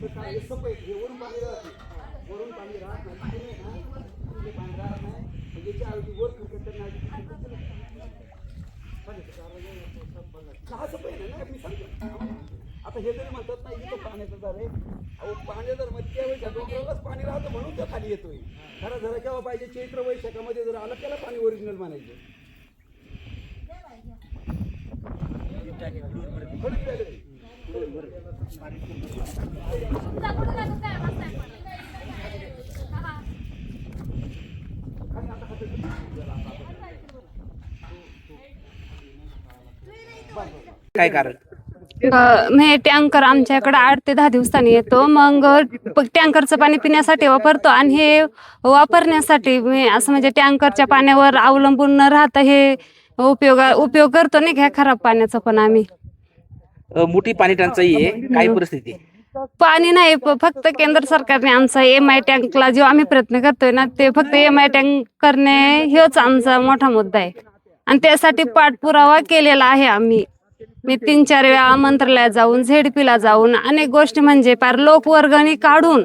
हे सफाई हे वरून पाणी राहत नाही, वरून पाणी राहत नाही, पाणी नाही ना, तिथे पाणी राहत नाही, म्हणजे याच्या ऐवजी वर खरकट नाही चहा सफाई नाही ना, मी सांगतो. आता हे जरी म्हणतात ना इथं पाण्याचं जर आहे, अहो पाणी जर मग त्यावेळेस डोंगरालाच पाणी राहतं म्हणून तो खाली येतोय. खरं जरा केव्हा पाहिजे चैत्र वैशाखामध्ये जर आलं त्याला पाणी ओरिजिनल म्हणायचं. काय कारण? हे टँकर आमच्याकडे 8 ते 10 दिवसांनी येतो. मग टँकरचं पाणी पिण्यासाठी वापरतो आणि हे वापरण्यासाठी असं म्हणजे टँकरच्या पाण्यावर अवलंबून न राहता हे उपयोग करतो नाही का खराब पाण्याचा. पण आम्ही मोठी पाणी टंचाई आहे, काय परिस्थिती? पाणी नाही, फक्त केंद्र सरकारने आमचा MI टँकला जो आम्ही प्रयत्न करतोय ना, ते फक्त MI टँक करणे हेच आमचा मोठा मुद्दा आहे आणि त्यासाठी पाठपुरावा केलेला आहे आम्ही. मी 3-4 वेळा मंत्रालयात जाऊन ZP ला जाऊन अनेक गोष्टी म्हणजे पार लोकवर्गणी काढून